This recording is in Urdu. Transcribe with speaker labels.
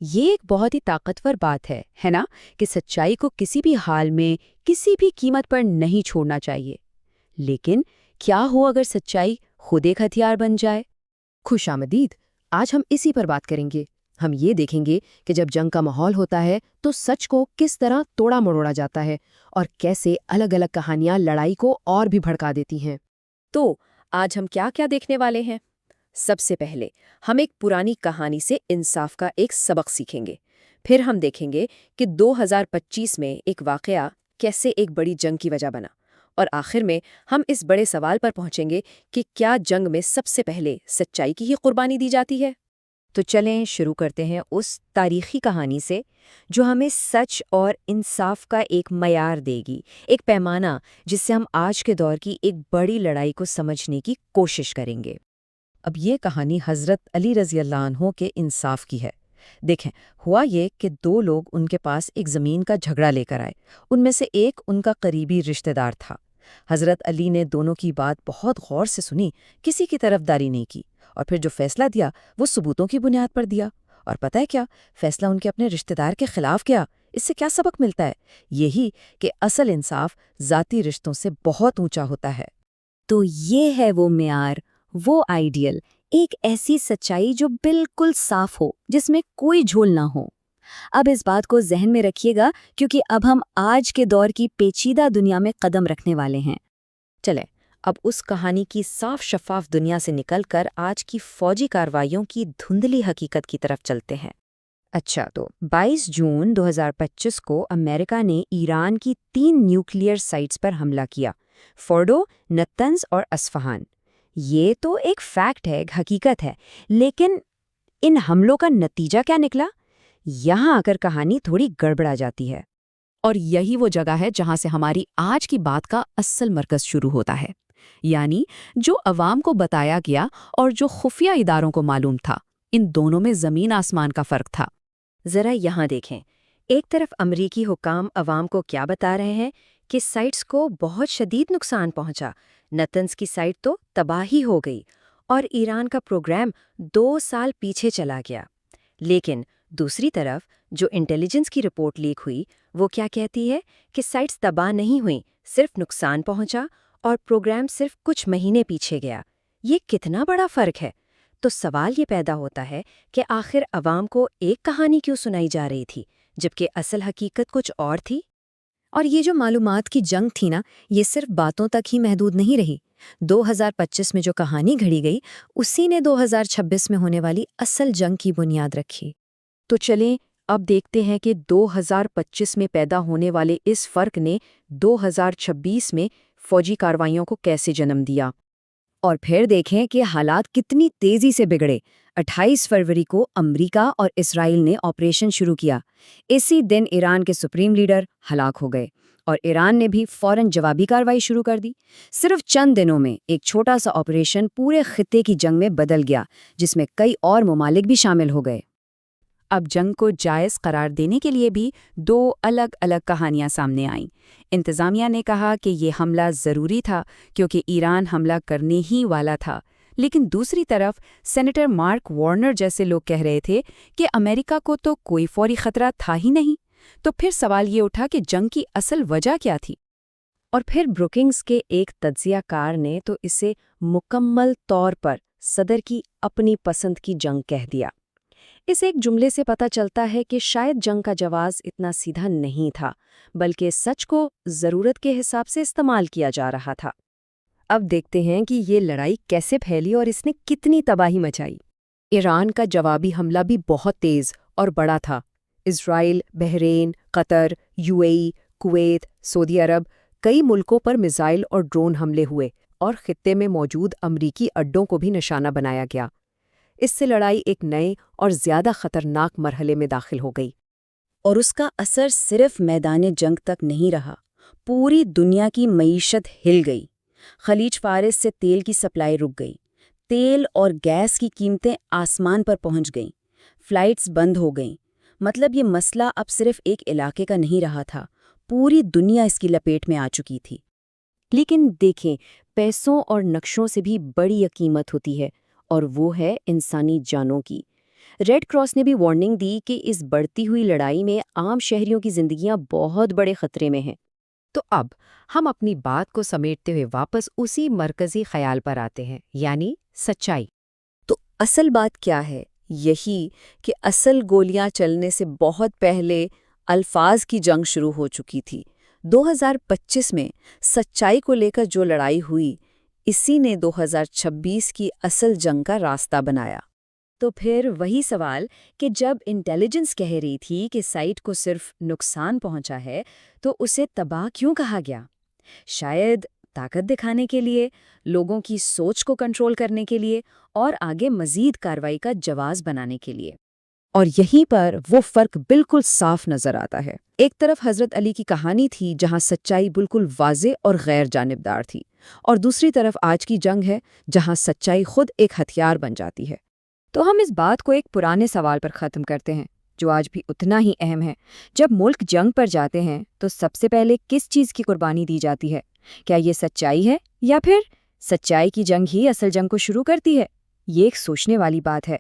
Speaker 1: یہ ایک بہت ہی طاقتور بات ہے نا، کہ سچائی کو کسی بھی حال میں کسی بھی قیمت پر نہیں چھوڑنا چاہیے۔ لیکن کیا ہو اگر سچائی خود ایک ہتھیار بن جائے؟
Speaker 2: خوش آمدید۔ آج ہم اسی پر بات کریں گے۔ ہم یہ دیکھیں گے کہ جب جنگ کا ماحول ہوتا ہے تو سچ کو کس طرح توڑا مروڑا جاتا ہے اور کیسے الگ الگ کہانیاں لڑائی کو اور بھی بھڑکا دیتی ہیں۔
Speaker 3: تو آج ہم کیا کیا دیکھنے والے ہیں؟ سب سے پہلے ہم ایک پرانی کہانی سے انصاف کا ایک سبق سیکھیں گے۔ پھر ہم دیکھیں گے کہ 2025 میں ایک واقعہ کیسے ایک بڑی جنگ کی وجہ بنا، اور آخر میں ہم اس بڑے سوال پر پہنچیں گے کہ کیا جنگ میں سب سے پہلے سچائی کی ہی قربانی دی جاتی ہے؟
Speaker 4: تو چلیں شروع کرتے ہیں اس تاریخی کہانی سے جو ہمیں سچ اور انصاف کا ایک معیار دے گی، ایک پیمانہ جس سے ہم آج کے دور کی ایک بڑی لڑائی کو سمجھنے کی کوشش کریں گے۔
Speaker 5: اب یہ کہانی حضرت علی رضی اللہ عنہ کے انصاف کی ہے۔ دیکھیں، ہوا یہ کہ دو لوگ ان کے پاس ایک زمین کا جھگڑا لے کر آئے۔ ان میں سے ایک ان کا قریبی رشتہ دار تھا۔ حضرت علی نے دونوں کی بات بہت غور سے سنی، کسی کی طرفداری نہیں کی، اور پھر جو فیصلہ دیا وہ ثبوتوں کی بنیاد پر دیا۔ اور پتہ ہے کیا؟ فیصلہ ان کے اپنے رشتہ دار کے خلاف کیا۔ اس سے کیا سبق ملتا ہے؟ یہی کہ اصل انصاف ذاتی رشتوں سے بہت اونچا ہوتا ہے۔
Speaker 4: تو یہ ہے وہ معیار، وہ آئیڈیل، ایک ایسی سچائی جو بالکل صاف ہو، جس میں کوئی جھول نہ ہو۔ اب اس بات کو ذہن میں رکھیے گا، کیونکہ اب ہم آج کے دور کی پیچیدہ دنیا میں قدم رکھنے والے ہیں۔
Speaker 3: چلیں اب اس کہانی کی صاف شفاف دنیا سے نکل کر آج کی فوجی کارروائیوں کی دھندلی حقیقت کی طرف چلتے ہیں۔
Speaker 4: اچھا، تو 22 جون 2025 کو امریکہ نے ایران کی 3 نیوکلیئر سائٹس پر حملہ کیا، فورڈو، نتنز اور اصفہان۔ یہ تو ایک فیکٹ ہے، ایک حقیقت ہے، لیکن ان حملوں کا نتیجہ کیا نکلا؟ یہاں آ کر کہانی تھوڑی گڑبڑا جاتی ہے۔
Speaker 1: اور یہی وہ جگہ ہے جہاں سے ہماری آج کی بات کا اصل مرکز شروع ہوتا ہے، یعنی جو عوام کو بتایا گیا اور جو خفیہ اداروں کو معلوم تھا، ان دونوں میں زمین آسمان کا فرق تھا۔
Speaker 3: ذرا یہاں دیکھیں، ایک طرف امریکی حکام عوام کو کیا بتا رہے ہیں کہ سائٹس کو بہت شدید نقصان پہنچا، نتنز کی سائٹ تو تباہی ہو گئی، اور ایران کا پروگرام 2 سال پیچھے چلا گیا۔ لیکن دوسری طرف جو انٹیلیجنس کی رپورٹ لیک ہوئی، وہ کیا کہتی ہے کہ سائٹس تباہ نہیں ہوئیں، صرف نقصان پہنچا اور پروگرام صرف کچھ مہینے پیچھے گیا۔ یہ کتنا بڑا فرق ہے؟ تو سوال یہ پیدا ہوتا ہے کہ آخر عوام کو ایک کہانی کیوں سنائی جا رہی تھی، جبکہ اصل حقیقت کچھ اور تھی؟
Speaker 2: اور یہ جو معلومات کی جنگ تھی نا، یہ صرف باتوں تک ہی محدود نہیں رہی۔ 2025 میں جو کہانی گھڑی گئی، اسی نے 2026 میں ہونے والی اصل جنگ کی بنیاد رکھی۔
Speaker 1: تو چلیں اب دیکھتے ہیں کہ 2025 میں پیدا ہونے والے اس فرق نے 2026 میں فوجی کارروائیوں کو کیسے جنم دیا۔
Speaker 4: اور پھر دیکھیں کہ حالات کتنی تیزی سے بگڑے۔ 28 فروری کو امریکہ اور اسرائیل نے آپریشن شروع کیا۔ اسی دن ایران کے سپریم لیڈر ہلاک ہو گئے، اور ایران نے بھی فوراً جوابی کارروائی شروع کر دی۔ صرف چند دنوں میں ایک چھوٹا سا آپریشن پورے خطے کی جنگ میں بدل گیا، جس میں کئی اور ممالک بھی شامل ہو گئے۔
Speaker 1: اب جنگ کو جائز قرار دینے کے لیے بھی 2 الگ الگ کہانیاں سامنے آئیں۔ انتظامیہ نے کہا کہ یہ حملہ ضروری تھا کیونکہ ایران حملہ کرنے ہی والا تھا، لیکن دوسری طرف سینیٹر مارک وارنر جیسے لوگ کہہ رہے تھے کہ امریکہ کو تو کوئی فوری خطرہ تھا ہی نہیں۔ تو پھر سوال یہ اٹھا کہ جنگ کی اصل وجہ کیا تھی؟
Speaker 3: اور پھر بروکنگز کے ایک تجزیہ کار نے تو اسے مکمل طور پر صدر کی اپنی پسند کی جنگ کہہ دیا۔ اس ایک جملے سے پتہ چلتا ہے کہ شاید جنگ کا جواز اتنا سیدھا نہیں تھا، بلکہ سچ کو ضرورت کے حساب سے استعمال کیا جا رہا تھا۔
Speaker 2: اب دیکھتے ہیں کہ یہ لڑائی کیسے پھیلی اور اس نے کتنی تباہی مچائی۔ ایران کا جوابی حملہ بھی بہت تیز اور بڑا تھا۔ اسرائیل، بحرین، قطر، UAE، کویت، سعودی عرب، کئی ملکوں پر میزائل اور ڈرون حملے ہوئے، اور خطے میں موجود امریکی اڈوں کو بھی نشانہ بنایا گیا۔ اس سے لڑائی ایک نئے اور زیادہ خطرناک مرحلے میں داخل ہو گئی۔
Speaker 4: اور اس کا اثر صرف میدان جنگ تک نہیں رہا، پوری دنیا کی معیشت ہل گئی۔ خلیج فارس سے تیل کی سپلائی رک گئی، تیل اور گیس کی قیمتیں آسمان پر پہنچ گئیں، فلائٹس بند ہو گئیں۔ مطلب یہ مسئلہ اب صرف ایک علاقے کا نہیں رہا تھا، پوری دنیا اس کی لپیٹ میں آ چکی تھی۔ لیکن دیکھیں، پیسوں اور نقشوں سے بھی بڑی قیمت ہوتی ہے، اور وہ ہے انسانی جانوں کی۔
Speaker 3: ریڈ کراس نے بھی وارننگ دی کہ اس بڑھتی ہوئی لڑائی میں عام شہریوں کی زندگیاں بہت بڑے خطرے میں ہیں۔
Speaker 2: تو اب ہم اپنی بات کو سمیٹتے ہوئے واپس اسی مرکزی خیال پر آتے ہیں، یعنی سچائی۔
Speaker 4: تو اصل بات کیا ہے؟ یہی کہ اصل گولیاں چلنے سے بہت پہلے الفاظ کی جنگ شروع ہو چکی تھی۔ 2025 میں سچائی کو لے کر جو لڑائی ہوئی، اسی نے 2026 کی اصل جنگ کا راستہ بنایا۔
Speaker 3: تو پھر وہی سوال کہ جب انٹیلیجنس کہہ رہی تھی کہ سائٹ کو صرف نقصان پہنچا ہے تو اسے تباہ کیوں کہا گیا؟ شاید طاقت دکھانے کے لیے، لوگوں کی سوچ کو کنٹرول کرنے کے لیے، اور آگے مزید کارروائی کا جواز بنانے کے لیے۔
Speaker 2: اور یہیں پر وہ فرق بالکل صاف نظر آتا ہے۔ ایک طرف حضرت علی کی کہانی تھی جہاں سچائی بالکل واضح اور غیر جانبدار تھی، اور دوسری طرف آج کی جنگ ہے جہاں سچائی خود ایک ہتھیار بن جاتی ہے۔
Speaker 1: تو ہم اس بات کو ایک پرانے سوال پر ختم کرتے ہیں جو آج بھی اتنا ہی اہم ہے۔ جب ملک جنگ پر جاتے ہیں تو سب سے پہلے کس چیز کی قربانی دی جاتی ہے؟ کیا یہ سچائی ہے یا پھر سچائی کی جنگ ہی اصل جنگ کو شروع کرتی ہے؟ یہ ایک سوچنے والی بات ہے۔